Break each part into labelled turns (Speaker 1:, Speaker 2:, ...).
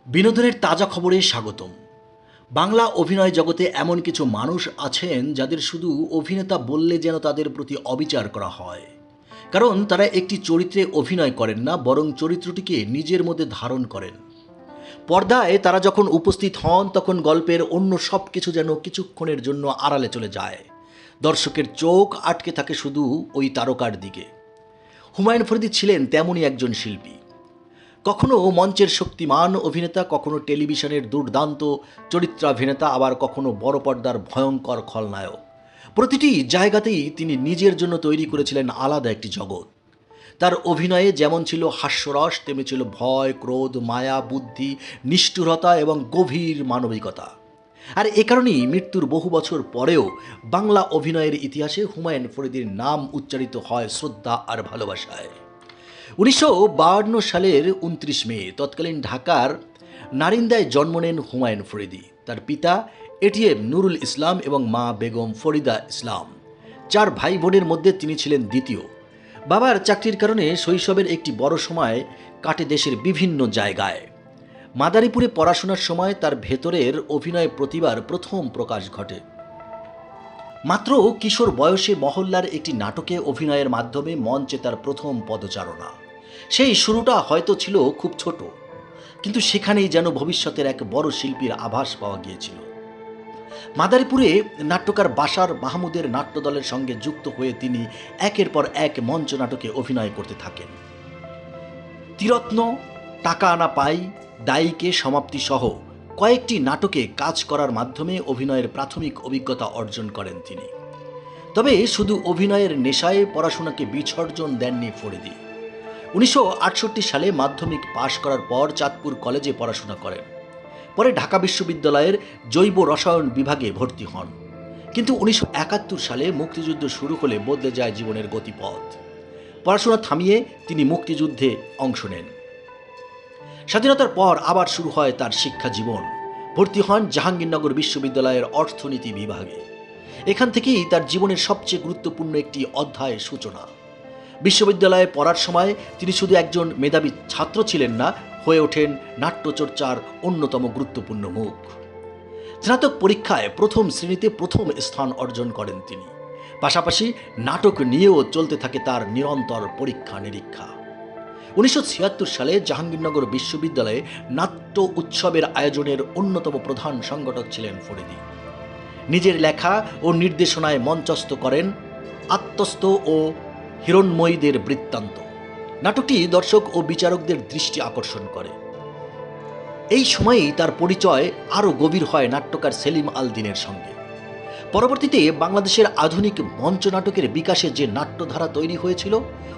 Speaker 1: বিনোদনের তাজা খবরে স্বাগতম। বাংলা অভিনয় জগতে এমন কিছু মানুষ আছেন যাদের শুধু অভিনেতা বললে যেন তাদের প্রতি অবিচার করা হয়। কারণ তারা একটি চরিত্রে অভিনয় করেন না, বরং চরিত্রটিকে নিজের মধ্যে ধারণ করেন। পর্দায় তারা যখন উপস্থিত হন তখন গল্পের অন্য সব কিছু যেন কিছুক্ষণের জন্য আড়ালে চলে যায়। দর্শকের চোখ আটকে থাকে শুধু ওই তারকার দিকে। হুমায়ুন ফরিদি ছিলেন তেমনই একজন শিল্পী। কখনো মঞ্চের শক্তিমান অভিনেতা, কখনো টেলিভিশনের দুর্দান্ত চরিত্রাভিনেতা, আবার কখনো বড় পর্দার ভয়ঙ্কর খলনায়ক। প্রতিটি জায়গাতেই তিনি নিজের জন্য তৈরি করেছিলেন আলাদা একটি জগৎ। তার অভিনয়ে যেমন ছিল হাস্যরস, তেমনি ছিল ভয়, ক্রোধ, মায়া, বুদ্ধি, নিষ্ঠুরতা এবং গভীর মানবিকতা। আর এ কারণেই মৃত্যুর বহু বছর পরেও বাংলা অভিনয়ের ইতিহাসে হুমায়ুন ফরিদির নাম উচ্চারিত হয় শ্রদ্ধা আর ভালোবাসায়। ১৯৫২ সালের ২৯ মে তৎকালীন ঢাকার নারিন্দায় জন্ম নেন হুমায়ুন ফরিদি। তার পিতা এটিএম নুরুল ইসলাম এবং মা বেগম ফরিদা ইসলাম। ৪ ভাই বোনের মধ্যে তিনি ছিলেন দ্বিতীয়। বাবার চাকরির কারণে শৈশবের একটি বড় সময় কাটে দেশের বিভিন্ন জায়গায়। মাদারীপুরে পড়াশোনার সময় তার ভেতরের অভিনয় প্রতিভার প্রথম প্রকাশ ঘটে। মাত্র কিশোর বয়সে মহল্লার একটি নাটকে অভিনয়ের মাধ্যমে মঞ্চে তার প্রথম পদচারণা। সেই শুরুটা হয়তো ছিল খুব ছোট, কিন্তু সেখানেই যেন ভবিষ্যতের এক বড় শিল্পীর আভাস পাওয়া গিয়েছিল। মাদারীপুরে নাট্যকার বাশার মাহমুদের নাট্যদলের সঙ্গে যুক্ত হয়ে তিনি একের পর এক মঞ্চ নাটকে অভিনয় করতে থাকেন। ত্রিরত্ন, টাকা আনা পাই, দায়ীকে সমাপ্তি সহ কয়েকটি নাটকে কাজ করার মাধ্যমে অভিনয়ের প্রাথমিক অভিজ্ঞতা অর্জন করেন তিনি। তবে শুধু অভিনয়ের নেশায় পড়াশোনাকে বিসর্জন দেননি ফরিদি। ১৯৬৮ সালে মাধ্যমিক পাশ করার পর চাঁদপুর কলেজে পড়াশোনা করেন। পরে ঢাকা বিশ্ববিদ্যালয়ের জৈব রসায়ন বিভাগে ভর্তি হন। কিন্তু ১৯৭১ সালে মুক্তিযুদ্ধ শুরু হলে বদলে যায় জীবনের গতিপথ। পড়াশোনা থামিয়ে তিনি মুক্তিযুদ্ধে অংশ নেন। স্বাধীনতার পর আবার শুরু হয় তার শিক্ষা জীবন। ভর্তি হন জাহাঙ্গীরনগর বিশ্ববিদ্যালয়ের অর্থনীতি বিভাগে। এখান থেকেই তার জীবনের সবচেয়ে গুরুত্বপূর্ণ একটি অধ্যায়ের সূচনা। বিশ্ববিদ্যালয়ে পড়ার সময় তিনি শুধু একজন মেধাবী ছাত্র ছিলেন না, হয়ে ওঠেন নাট্যচর্চার অন্যতম গুরুত্বপূর্ণ মুখ। স্নাতক পরীক্ষায় প্রথম শ্রেণীতে প্রথম স্থান অর্জন করেন তিনি। পাশাপাশি নাটক নিয়েও চলতে থাকে তার নিরন্তর পরীক্ষা নিরীক্ষা। ১৯৭৬ সালে জাহাঙ্গীরনগর বিশ্ববিদ্যালয়ে নাট্য উৎসবের আয়োজনের অন্যতম প্রধান সংগঠক ছিলেন ফরিদি। নিজের লেখা ও নির্দেশনায় মঞ্চস্থ করেন আত্মস্থ ও হিরণ্ময়ীদের বৃত্তান্ত। নাটকটি দর্শক ও বিচারকদের দৃষ্টি আকর্ষণ করে। এই সময়েই তার পরিচয় আরও গভীর হয় নাট্যকার সেলিম আল দীনের সঙ্গে। পরবর্তীতে বাংলাদেশের আধুনিক মঞ্চ নাটকের বিকাশে যে নাট্যধারা তৈরি হয়েছিল,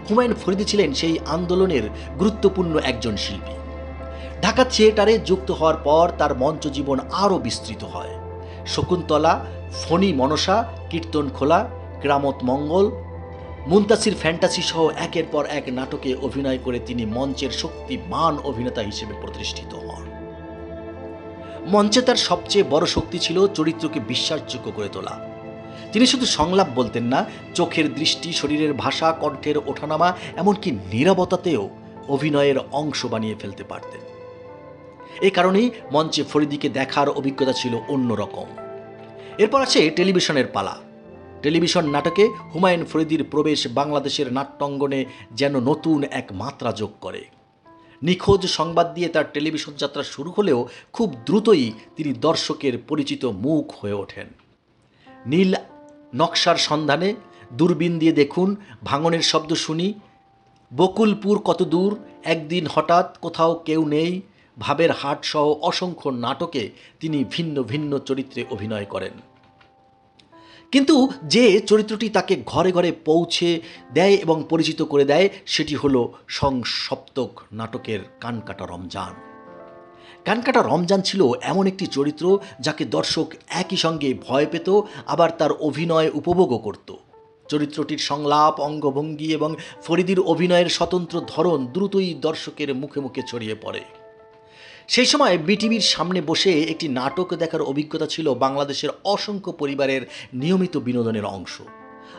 Speaker 1: হুমায়ুন ফরিদি ছিলেন সেই আন্দোলনের গুরুত্বপূর্ণ একজন শিল্পী। ঢাকা থিয়েটারে যুক্ত হওয়ার পর তার মঞ্চ জীবন আরও বিস্তৃত হয়। শকুন্তলা, ফণী মনসা, কীর্তন খোলা, কেরামত মঙ্গল, মুনতাসির ফ্যান্টাসি সহ একের পর এক নাটকে অভিনয় করে তিনি মঞ্চের শক্তিমান অভিনেতা হিসেবে প্রতিষ্ঠিত হন। মঞ্চে তার সবচেয়ে বড় শক্তি ছিল চরিত্রকে বিশ্বাসযোগ্য করে তোলা। তিনি শুধু সংলাপ বলতেন না, চোখের দৃষ্টি, শরীরের ভাষা, কণ্ঠের ওঠানামা, এমনকি নীরবতাতেও অভিনয়ের অংশ বানিয়ে ফেলতে পারতেন। এই কারণেই মঞ্চে ফরিদিকে দেখার অভিজ্ঞতা ছিল অন্যরকম। এরপর আছে টেলিভিশনের পালা। টেলিভিশন নাটকে হুমায়ুন ফরিদির প্রবেশ বাংলাদেশের নাট্যাঙ্গনে যেন নতুন এক মাত্রা যোগ করে। নিখোঁজ সংবাদ দিয়ে তার টেলিভিশন যাত্রা শুরু হলেও খুব দ্রুতই তিনি দর্শকের পরিচিত মুখ হয়ে ওঠেন। নীল নকশার সন্ধানে, দূরবীন দিয়ে দেখুন, ভাঙনের শব্দ শুনি, বকুলপুর কত দূর, একদিন হঠাৎ, কোথাও কেউ নেই, ভাবের হাট সহ অসংখ্য নাটকে তিনি ভিন্ন ভিন্ন চরিত্রে অভিনয় করেন। কিন্তু যে চরিত্রটি তাকে ঘরে ঘরে পৌঁছে দেয় এবং পরিচিত করে দেয়, সেটি হলো সংসপ্তক নাটকের কানকাটা রমজান। কানকাটা রমজান ছিল এমন একটি চরিত্র যাকে দর্শক একই সঙ্গে ভয় পেত, আবার তার অভিনয় উপভোগও করত। চরিত্রটির সংলাপ, অঙ্গভঙ্গি এবং ফরিদির অভিনয়ের স্বতন্ত্র ধরন দ্রুতই দর্শকের মুখে মুখে ছড়িয়ে পড়ে। সেই সময় বিটিভির সামনে বসে একটি নাটক দেখার অভিজ্ঞতা ছিল বাংলাদেশের অসংখ্য পরিবারের নিয়মিত বিনোদনের অংশ।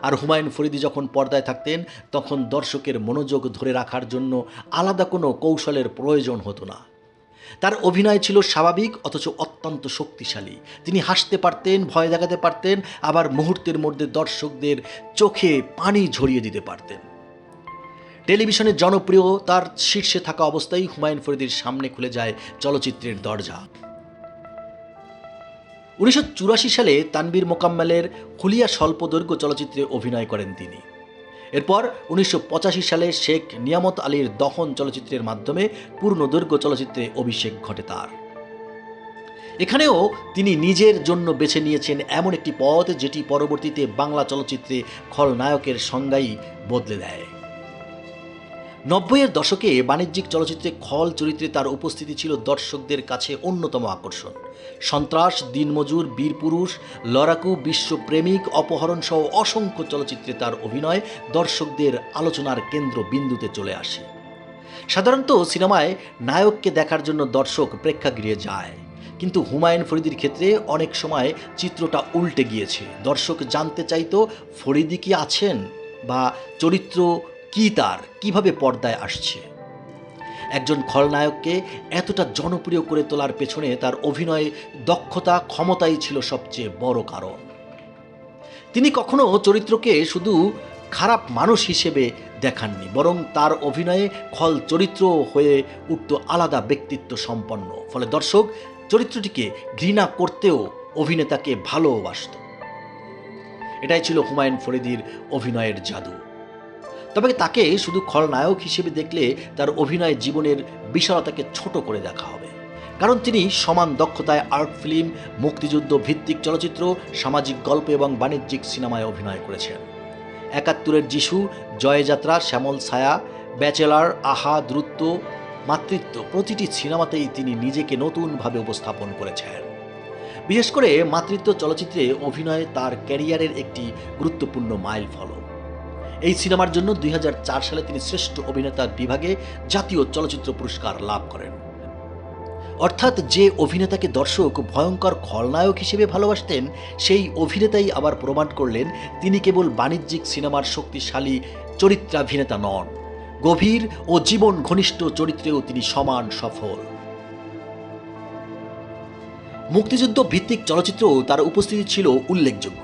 Speaker 1: আর হুমায়ুন ফরিদি যখন পর্দায় থাকতেন, তখন দর্শকের মনোযোগ ধরে রাখার জন্য আলাদা কোনো কৌশলের প্রয়োজন হতো না। তার অভিনয় ছিল স্বাভাবিক অথচ অত্যন্ত শক্তিশালী। তিনি হাসতে পারতেন, ভয় দেখাতে পারতেন, আবার মুহূর্তের মধ্যে দর্শকদের চোখে পানি ঝরিয়ে দিতে পারতেন। টেলিভিশনের জনপ্রিয়তার শীর্ষে থাকা অবস্থায় হুমায়ুন ফরিদির সামনে খুলে যায় চলচ্চিত্রের দরজা। 1984 সালে তানভীর মোকাম্মেলের হুলিয়া স্বল্পদৈর্ঘ্য চলচ্চিত্রে অভিনয় করেন তিনি। এরপর 1985 সালে শেখ নিয়ামত আলীর দহন চলচ্চিত্রের মাধ্যমে পূর্ণদৈর্ঘ্য চলচ্চিত্রে অভিষেক ঘটে তার। এখানেও তিনি নিজের জন্য বেছে নিয়েছেন এমন একটি পথ যেটি পরবর্তীতে বাংলা চলচ্চিত্রে খলনায়কের সংজ্ঞাই বদলে দেয়। 90-এর দশকে বাণিজ্যিক চলচ্চিত্রে খল চরিত্রে তার উপস্থিতি ছিল দর্শকদের কাছে অন্যতম আকর্ষণ। সন্ত্রাস, দিনমজুর, বীরপুরুষ, লড়াকু, বিশ্বপ্রেমিক, অপহরণ সহ অসংখ্য চলচ্চিত্রে তার অভিনয় দর্শকদের আলোচনার কেন্দ্রবিন্দুতে চলে আসে। সাধারণত সিনেমায় নায়ককে দেখার জন্য দর্শক প্রেক্ষাগৃহে যায়, কিন্তু হুমায়ুন ফরিদির ক্ষেত্রে অনেক সময় চিত্রটা উল্টে গিয়েছে। দর্শক জানতে চাইতো ফরিদি কি আছেন, বা চরিত্র কি, তার কিভাবে পর্দায় আসছে। একজন খলনায়ককে এতটা জনপ্রিয় করে তোলার পেছনে তার অভিনয় দক্ষতা, ক্ষমতাই ছিল সবচেয়ে বড় কারণ। তিনি কখনো চরিত্রকে শুধু খারাপ মানুষ হিসেবে দেখাননি, বরং তার অভিনয়ে খল চরিত্র হয়ে উঠত আলাদা ব্যক্তিত্ব সম্পন্ন। ফলে দর্শক চরিত্রটিকে ঘৃণা করতেও অভিনেতাকে ভালোবাসত। এটাই ছিল হুমায়ুন ফরিদির অভিনয়ের জাদু। তবে তাকে শুধু খলনায়ক হিসেবে দেখলে তার অভিনয় জীবনের বিশালতাকে ছোট করে দেখা হবে। কারণ তিনি সমান দক্ষতায় আর্ট ফিল্ম, মুক্তিযুদ্ধ ভিত্তিক চলচ্চিত্র, সামাজিক গল্প এবং বাণিজ্যিক সিনেমায় অভিনয় করেছেন। ৭১-এর যিশু, জয়যাত্রা, শ্যামল ছায়া, ব্যাচেলার, আহা, দ্রুত, মাতৃত্ব প্রতিটি সিনেমাতেই তিনি নিজেকে নতুনভাবে উপস্থাপন করেছেন। বিশেষ করে মাতৃত্ব চলচ্চিত্রে অভিনয় তার ক্যারিয়ারের একটি গুরুত্বপূর্ণ মাইলফলক। এই সিনেমার জন্য 2004 সালে তিনি শ্রেষ্ঠ অভিনেতা বিভাগে জাতীয় চলচ্চিত্র পুরস্কার লাভ করেন। অর্থাৎ যে অভিনেতাকে দর্শক ভয়ঙ্কর খলনায়ক হিসেবে ভালোবাসতেন, সেই অভিনেতাই আবার প্রমাণ করলেন তিনি কেবল বাণিজ্যিক সিনেমার শক্তিশালী চরিত্রাভিনেতা নন, গভীর ও জীবন ঘনিষ্ঠ চরিত্রেও তিনি সমান সফল। মুক্তিযুদ্ধ ভিত্তিক চলচ্চিত্রেও তার উপস্থিতি ছিল উল্লেখযোগ্য।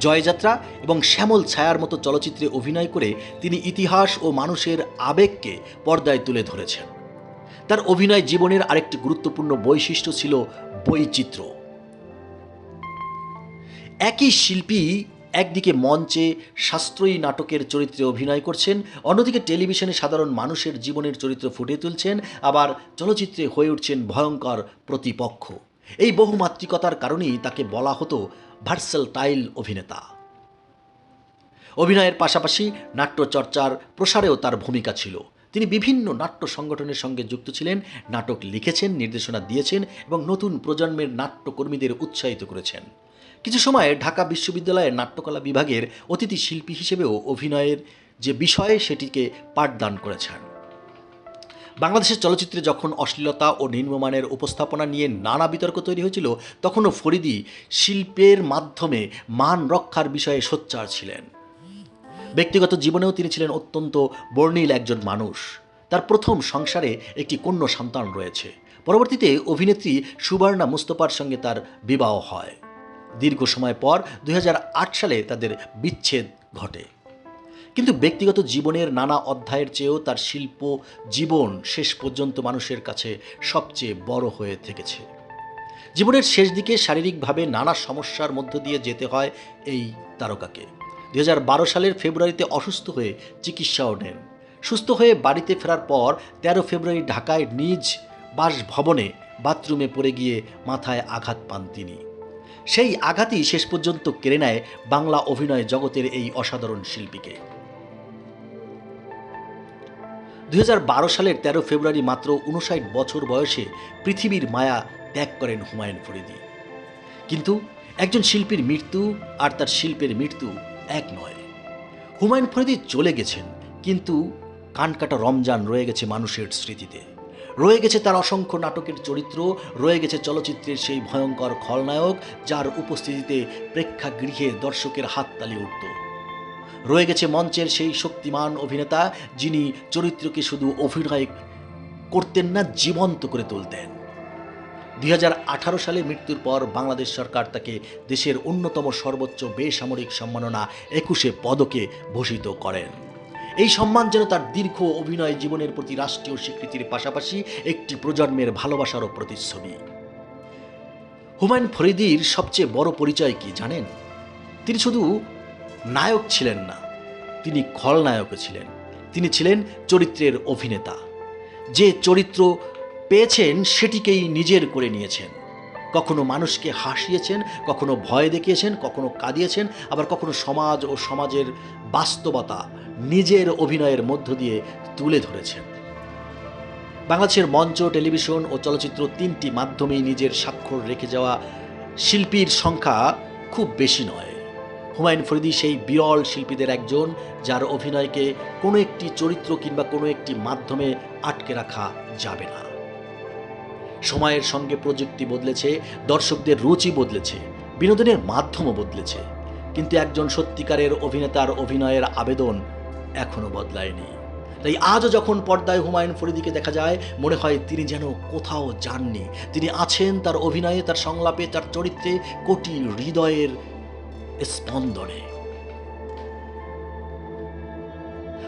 Speaker 1: জয়যাত্রা এবং শ্যামল ছায়ার মতো চলচ্চিত্রে অভিনয় করে তিনি ইতিহাস ও মানুষের আবেগকে পর্দায় তুলে ধরেছেন। তার অভিনয় জীবনের আরেকটি গুরুত্বপূর্ণ বৈশিষ্ট্য ছিল বৈচিত্র্য। একই শিল্পী একদিকে মঞ্চে সাশ্রয়ী নাটকের চরিত্রে অভিনয় করছেন, অন্যদিকে টেলিভিশনে সাধারণ মানুষের জীবনের চরিত্র ফুটিয়ে তুলছেন, আবার চলচ্চিত্রে হয়ে উঠছেন ভয়ঙ্কর প্রতিপক্ষ। এই বহুমাত্রিকতার কারণেই তাকে বলা হতো ভার্সেটাইল অভিনেতা। অভিনয়ের পাশাপাশি নাট্যচর্চার প্রসারেও তার ভূমিকা ছিল। তিনি বিভিন্ন নাট্য সংগঠনের সঙ্গে যুক্ত ছিলেন, নাটক লিখেছেন, নির্দেশনা দিয়েছেন এবং নতুন প্রজন্মের নাট্যকর্মীদের উৎসাহিত করেছেন। কিছু সময়ে ঢাকা বিশ্ববিদ্যালয়ের নাট্যকলা বিভাগের অতিথি শিল্পী হিসেবেও অভিনয়ের যে বিষয় সেটিকে পাঠদান করেছেন। বাংলাদেশের চলচ্চিত্রে যখন অশ্লীলতা ও নিম্নমানের উপস্থাপনা নিয়ে নানা বিতর্ক তৈরি হয়েছিল, তখনও ফরিদি শিল্পের মাধ্যমে মান রক্ষার বিষয়ে সোচ্চার ছিলেন। ব্যক্তিগত জীবনেও তিনি ছিলেন অত্যন্ত বর্ণিল একজন মানুষ। তার প্রথম সংসারে একটি কন্যা সন্তান রয়েছে। পরবর্তীতে অভিনেত্রী সুবর্ণা মুস্তফার সঙ্গে তার বিবাহ হয়। দীর্ঘ সময় পর 2008 সালে তাদের বিচ্ছেদ ঘটে। কিন্তু ব্যক্তিগত জীবনের নানা অধ্যায়ের চেয়েও তার শিল্প জীবন শেষ পর্যন্ত মানুষের কাছে সবচেয়ে বড় হয়ে থেকেছে। জীবনের শেষ দিকে শারীরিকভাবে নানা সমস্যার মধ্য দিয়ে যেতে হয় এই তারকাকে। 2012 সালের ফেব্রুয়ারিতে অসুস্থ হয়ে চিকিৎসাও নেন। সুস্থ হয়ে বাড়িতে ফেরার পর 13 ফেব্রুয়ারি ঢাকায় নিজ বাসভবনে বাথরুমে পড়ে গিয়ে মাথায় আঘাত পান তিনি। সেই আঘাতই শেষ পর্যন্ত কেড়ে নেয় বাংলা অভিনয় জগতের এই অসাধারণ শিল্পীকে। 2012 সালের 13 ফেব্রুয়ারি মাত্র 59 বছর বয়সে পৃথিবীর মায়া ত্যাগ করেন হুমায়ুন ফরিদি। কিন্তু একজন শিল্পীর মৃত্যু আর তার শিল্পের মৃত্যু এক নয়। হুমায়ুন ফরিদি চলে গেছেন, কিন্তু কানকাটা রমজান রয়ে গেছে মানুষের স্মৃতিতে। রয়ে গেছে তার অসংখ্য নাটকের চরিত্র, রয়ে গেছে চলচ্চিত্রের সেই ভয়ঙ্কর খলনায়ক যার উপস্থিতিতে প্রেক্ষাগৃহে দর্শকের হাততালি উঠত। রয়ে গেছে মঞ্চের সেই শক্তিমান অভিনেতা যিনি চরিত্রকে শুধু অভিনয় করতেন না, জীবন্ত করে তুলতেন। 2018 সালে মৃত্যুর পর বাংলাদেশ সরকার তাকে দেশের অন্যতম সর্বোচ্চ বেসামরিক সম্মাননা 21 পদকে ভূষিত করেন। এই সম্মান যেন তার দীর্ঘ অভিনয় জীবনের প্রতি রাষ্ট্রীয় স্বীকৃতির পাশাপাশি একটি প্রজন্মের ভালোবাসারও প্রতিচ্ছবি। হুমায়ুন ফরিদির সবচেয়ে বড় পরিচয় কি জানেন? তিনি শুধু নায়ক ছিলেন না, তিনি খলনায়কও ছিলেন। তিনি ছিলেন চরিত্রের অভিনেতা। যে চরিত্র পেয়েছেন সেটিকেই নিজের করে নিয়েছেন। কখনো মানুষকে হাসিয়েছেন, কখনো ভয় দেখিয়েছেন, কখনো কাঁদিয়েছেন, আবার কখনো সমাজ ও সমাজের বাস্তবতা নিজের অভিনয়ের মধ্য দিয়ে তুলে ধরেছেন। বাংলাদেশের মঞ্চ, টেলিভিশন ও চলচ্চিত্র তিনটি মাধ্যমেই নিজের স্বাক্ষর রেখে যাওয়া শিল্পীর সংখ্যা খুব বেশি নয়। হুমায়ুন ফরিদি সেই বিরল শিল্পীদের একজন, যার অভিনয়কে কোনো একটি চরিত্র কিংবা কোনো একটি মাধ্যমে আটকে রাখা যাবে না। সময়ের সঙ্গে প্রযুক্তি বদলেছে, দর্শকদের রুচি বদলেছে, বিনোদনের মাধ্যমও বদলেছে, কিন্তু একজন সত্যিকারের অভিনেতার অভিনয়ের আবেদন এখনও বদলায়নি। তাই আজও যখন পর্দায় হুমায়ুন ফরিদিকে দেখা যায়, মনে হয় তিনি যেন কোথাও যাননি। তিনি আছেন তার অভিনয়ে, তার সংলাপে, তার চরিত্রে, কোটি হৃদয়ের স্পন্দনে।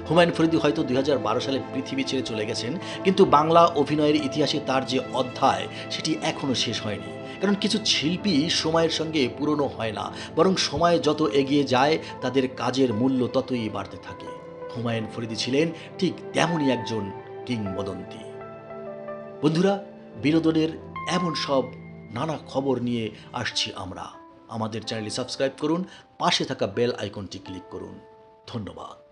Speaker 1: হুমায়ুন ফরিদি হয়তো 2012 সালে পৃথিবী ছেড়ে চলে গেছেন, কিন্তু বাংলা অভিনয়ের ইতিহাসে তার যে অধ্যায় সেটি এখনও শেষ হয়নি। কারণ কিছু শিল্পী সময়ের সঙ্গে পুরনো হয় না, বরং সময় যত এগিয়ে যায় তাদের কাজের মূল্য ততই বাড়তে থাকে। হুমায়ুন ফরিদি ছিলেন ঠিক তেমনই একজন কিংবদন্তি। বন্ধুরা, বিনোদনের এমন সব নানা খবর নিয়ে আসছি আমরা। আমাদের চ্যানেলটি সাবস্ক্রাইব করুন, পাশে থাকা বেল আইকনটি ক্লিক করুন। ধন্যবাদ।